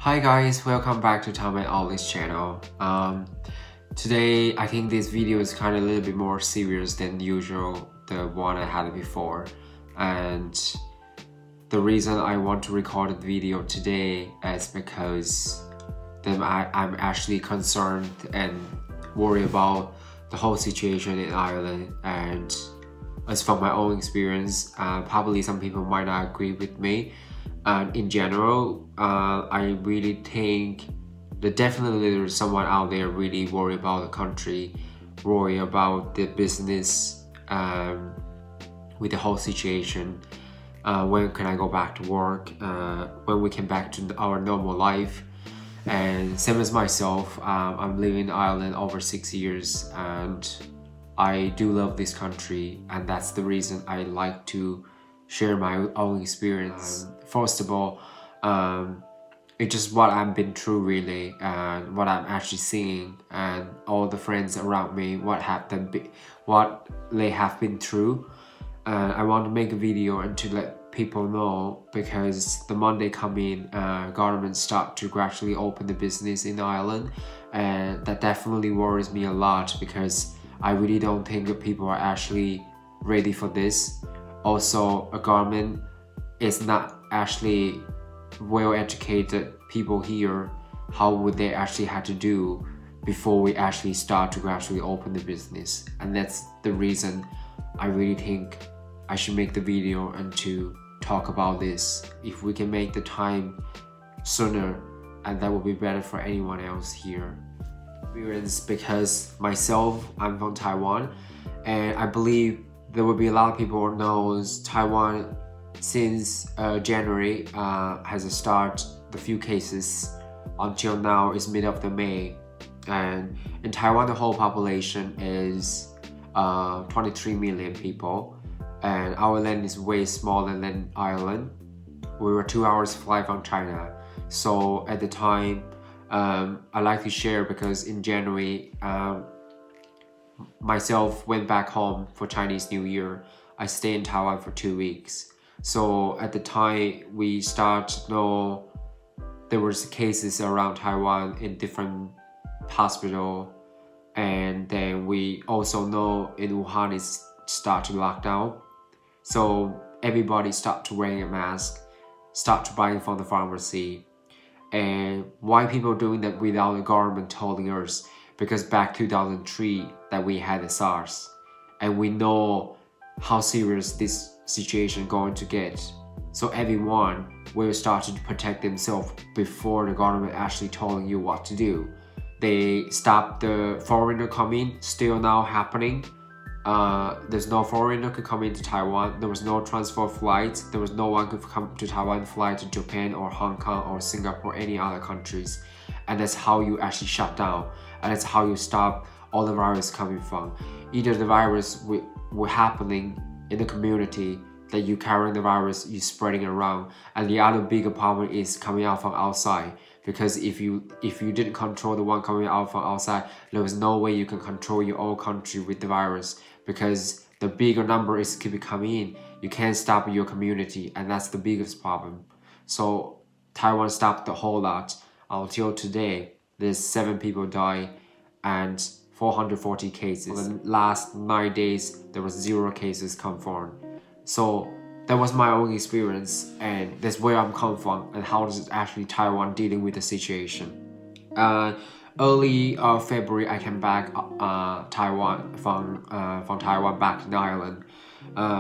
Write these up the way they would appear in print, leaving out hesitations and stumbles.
Hi guys, welcome back to Taiwan's channel. Today I think this video is kind of a little bit more serious than usual, the one I had before. And the reason I want to record the video today is because I'm actually concerned and worried about the whole situation in Ireland. And as from my own experience, probably some people might not agree with me. And in general, I really think that definitely there's someone out there really worried about the country, worried about the business, with the whole situation. When can I go back to work? When we can back to our normal life? And same as myself, I'm living in Ireland over 6 years, and I do love this country, and that's the reason I like to share my own experience. First of all, it's just what I've been through really, and what I'm actually seeing, and all the friends around me, what they have been through. And I want to make a video and to let people know, because the Monday coming, government start to gradually open the business in Ireland, and that definitely worries me a lot, because I really don't think that people are actually ready for this. Also, a government is not actually well-educated people here. How would they actually have to do before we actually start to gradually open the business? And that's the reason I really think I should make the video and to talk about this. If we can make the time sooner, and that will be better for anyone else here. Because myself, I'm from Taiwan, and I believe there will be a lot of people who knows Taiwan since January has started the few cases until now is mid of the May. And in Taiwan, the whole population is 23 million people, and our land is way smaller than Ireland. We were 2 hours flight from China. So at the time, I like to share, because in January, myself went back home for Chinese New Year. I stayed in Taiwan for 2 weeks. So at the time we start to know there was cases around Taiwan in different hospital, and then we also know in Wuhan is start to lock down. So everybody start to wearing a mask, start to buying from the pharmacy. And why people doing that without the government telling us? Because back 2003 that we had the SARS, and we know how serious this situation going to get. So everyone will start to protect themselves before the government actually telling you what to do. They stopped the foreigner coming, still now happening. There's no foreigner could come into Taiwan. There was no transfer flights. There was no one could come to Taiwan, fly to Japan or Hong Kong or Singapore, any other countries. And that's how you actually shut down. And that's how you stop all the virus coming from. Either the virus will happening in the community, that you carrying the virus, you spreading around. And the other bigger problem is coming out from outside. Because if you didn't control the one coming out from outside, there was no way you can control your own country with the virus. Because the bigger number is keep coming in, you can't stop your community, and that's the biggest problem. So Taiwan stopped the whole lot. Until today, there's 7 people died and 440 cases. For the last 9 days, there was 0 cases confirmed. So that was my own experience, and that's where I'm come from, and how is actually Taiwan dealing with the situation. Early February, I came back Taiwan from Taiwan back in Ireland.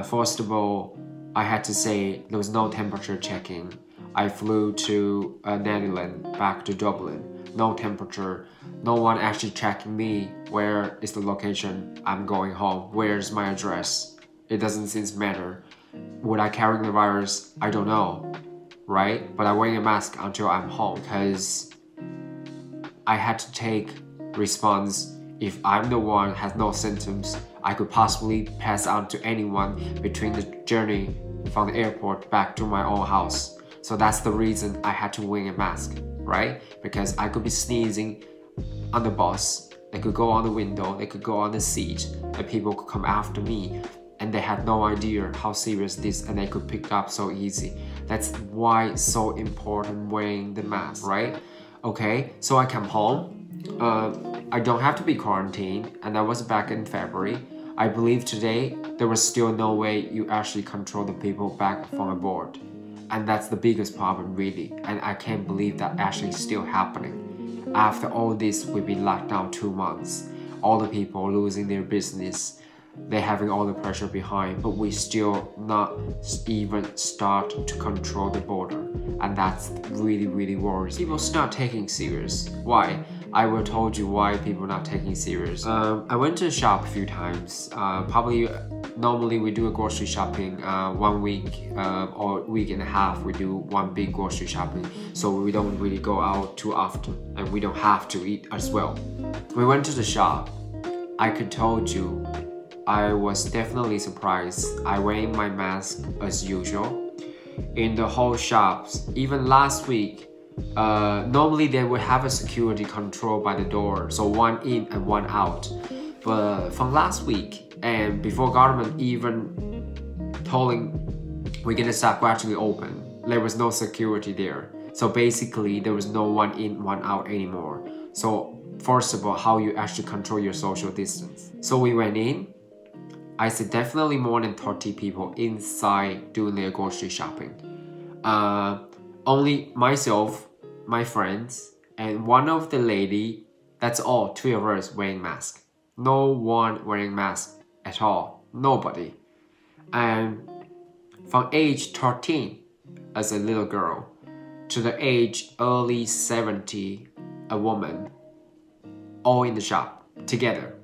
First of all, I had to say there was no temperature checking. I flew to Netherlands, back to Dublin. No temperature. No one actually checking me. Where is the location? I'm going home. Where's my address? It doesn't seem to matter. Would I carry the virus? I don't know, right? But I'm wearing a mask until I'm home, because I had to take response. If I'm the one has no symptoms, I could possibly pass on to anyone between the journey from the airport back to my own house. So that's the reason I had to wear a mask, right? Because I could be sneezing on the bus, they could go on the window, they could go on the seat, and people could come after me. and they had no idea how serious this, and they could pick up so easy. That's why it's so important wearing the mask, right? Okay, so I come home. I don't have to be quarantined, and I was back in February. I believe today there was still no way you actually control the people back from abroad, and that's the biggest problem really. And I can't believe that actually still happening. After all this, we've been locked down 2 months. All the people losing their business, they're having all the pressure behind, but we still not even start to control the border, and that's really worrisome. People not taking serious. Why? I will told you why people not taking serious. I went to the shop a few times. Normally we do a grocery shopping 1 week or week and a half. We do one big grocery shopping, so we don't really go out too often, and we don't have to eat as well. We went to the shop. I could told you, I was definitely surprised. I wearing my mask as usual in the whole shops. Even last week, normally they would have a security control by the door, so one in and one out. But from last week, and before government even telling we're gonna start gradually open, there was no security there. So basically, there was no one in, one out anymore. So first of all, how you actually control your social distance. So we went in. I see definitely more than 30 people inside doing their grocery shopping. Only myself, my friends, and one of the lady, that's all, 3 of us wearing masks. No one wearing mask at all, nobody. And from age 13 as a little girl to the age early 70, a woman, all in the shop together.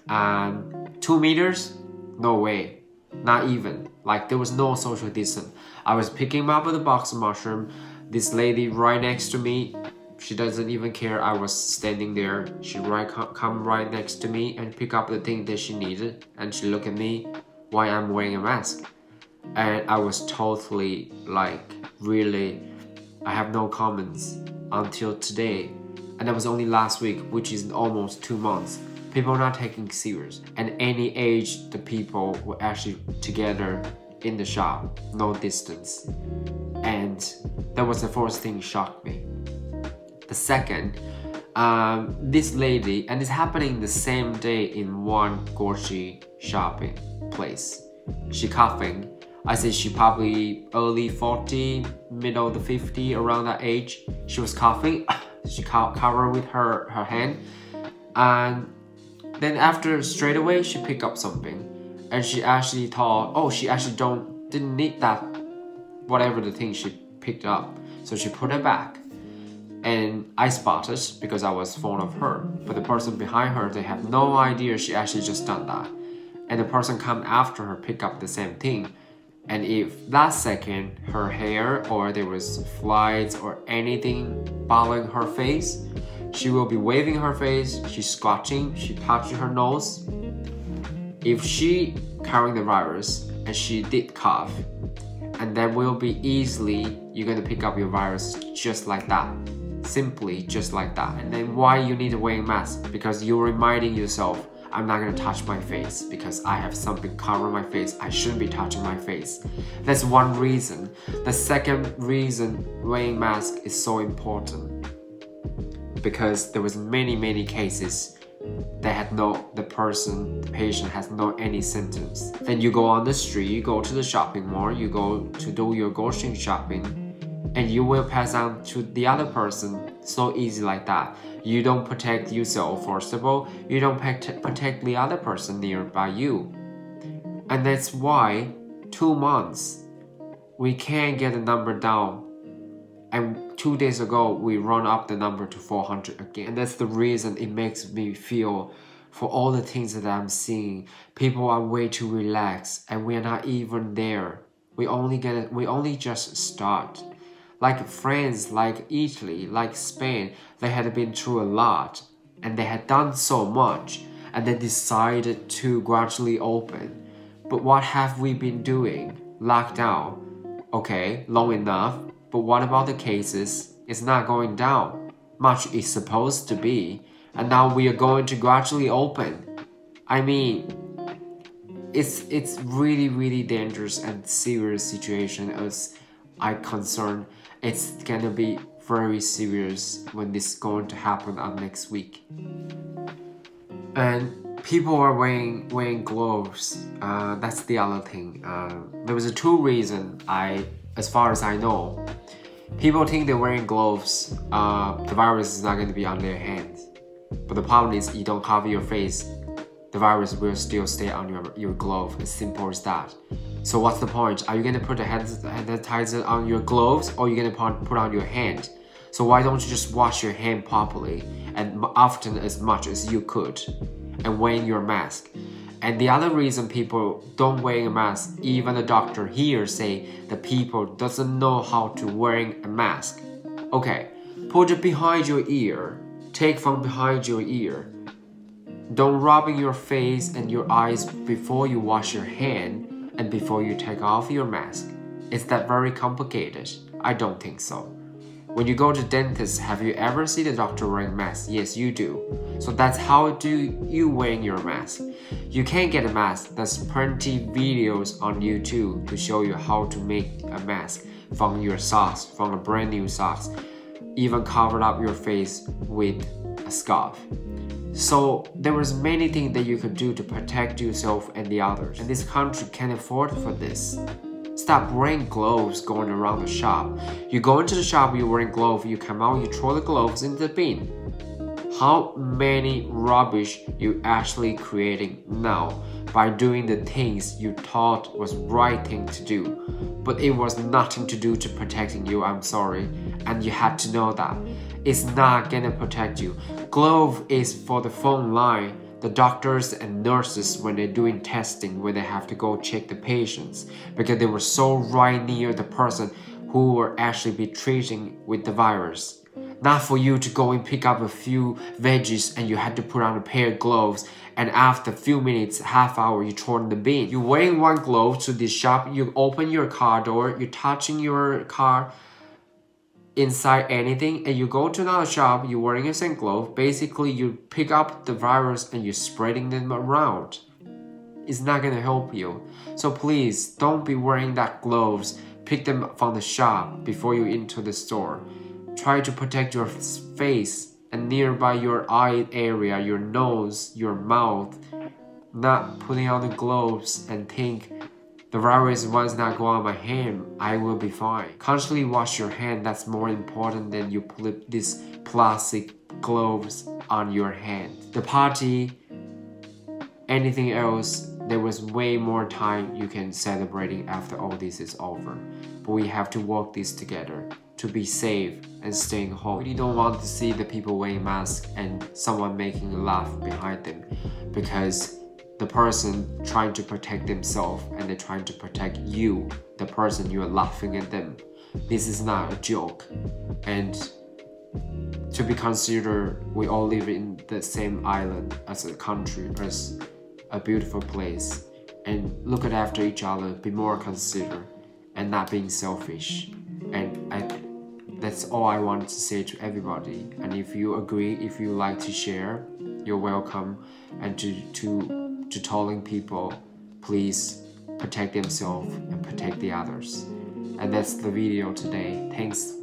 And 2 meters? No way. Not even. Like, there was no social distance. I was picking up the box of mushroom. This lady right next to me, she doesn't even care I was standing there. She come right next to me and pick up the thing that she needed. And she looked at me while I'm wearing a mask. And I was totally like, really, I have no comments until today. And that was only last week, which is almost 2 months. People are not taking serious. And any age, the people were actually together in the shop, no distance. And that was the first thing shocked me. The second, this lady, and it's happening the same day in one grocery shopping place. She coughing. I say she probably early 40, middle of the 50, around that age. She was coughing. She covered with her hand. And then after, straight away, she picked up something, and she actually thought, oh, she actually didn't need that, whatever the thing she picked up. So she put it back, and I spotted because I was fond of her. But the person behind her, they have no idea she actually just done that. And the person come after her pick up the same thing. And if that second her hair or there was flies or anything bothering her face, she will be waving her face, she's scratching, she touching her nose. If she carrying the virus and she did cough, and that will be easily, you're gonna pick up your virus just like that. Simply just like that. And then why you need to wear a mask? Because you're reminding yourself, I'm not gonna touch my face because I have something covering my face. I shouldn't be touching my face. That's one reason. The second reason wearing mask is so important, because there was many cases that the patient has no any symptoms. Then you go on the street, you go to the shopping mall, you go to do your grocery shopping, and you will pass on to the other person so easy like that. You don't protect yourself, first of all, you don't protect the other person nearby you. And that's why 2 months, we can't get the number down. And 2 days ago, we run up the number to 400 again. And that's the reason it makes me feel, for all the things that I'm seeing, people are way too relaxed, and we are not even there. We only just start. Like France, like Italy, like Spain, they had been through a lot, and they had done so much, and they decided to gradually open. But what have we been doing? Lockdown. Okay, long enough. But what about the cases? It's not going down. Much is supposed to be. And now we are going to gradually open. I mean, it's really dangerous and serious situation. As I concerned, it's gonna be very serious when this is going to happen on next week. And people are wearing gloves. That's the other thing. There was two reasons. As far as I know, people think they're wearing gloves. The virus is not going to be on their hands. But the problem is, you don't cover your face, the virus will still stay on your glove. As simple as that. So what's the point? Are you going to put the hand sanitizer on your gloves, or are you going to put on your hand? So why don't you just wash your hand properly and often as much as you could, and wearing your mask? And the other reason people don't wear a mask, even the doctor here say that people doesn't know how to wearing a mask. Okay, put it behind your ear. Take from behind your ear. Don't rubbing your face and your eyes before you wash your hand and before you take off your mask. Is that very complicated? I don't think so. When you go to dentist, have you ever seen a doctor wearing a mask? Yes, you do. So that's how do you wearing your mask. You can't get a mask. There's plenty videos on YouTube to show you how to make a mask from your socks, from a brand new socks. Even covered up your face with a scarf. So there was many things that you could do to protect yourself and the others. And this country can't afford for this. Stop wearing gloves going around the shop. You go into the shop, you're wearing gloves, you come out, you throw the gloves in the bin. How many rubbish you actually creating now by doing the things you thought was right thing to do, but it was nothing to do to protecting you, I'm sorry, and you had to know that. It's not gonna protect you. Glove is for the phone line, the doctors and nurses when they're doing testing, when they have to go check the patients, because they were so right near the person who were actually be treating with the virus. Not for you to go and pick up a few veggies and you had to put on a pair of gloves, and after a few minutes, half hour, you throw in the bin. You're wearing one glove to this shop, you open your car door, you're touching your car inside anything, and you go to another shop, you're wearing the same glove. Basically, you pick up the virus and you're spreading them around. It's not gonna help you. So please, don't be wearing that gloves. Pick them from the shop before you enter the store. Try to protect your face and nearby your eye area, your nose, your mouth. Not putting on the gloves and think, the virus was not go on my hand, I will be fine. Constantly wash your hand, that's more important than you put these plastic gloves on your hand. The party, anything else, there was way more time you can celebrating after all this is over. But we have to work this together to be safe and staying home. We really don't want to see the people wearing masks and someone making a laugh behind them, because the person trying to protect themselves and they're trying to protect you, the person you are laughing at them. This is not a joke. And to be considered, we all live in the same island as a country, as a beautiful place. And look after each other, be more considerate and not being selfish. And that's all I want to say to everybody. And if you agree, if you like to share, you're welcome. And to telling people, please protect themselves and protect the others. And that's the video today. Thanks.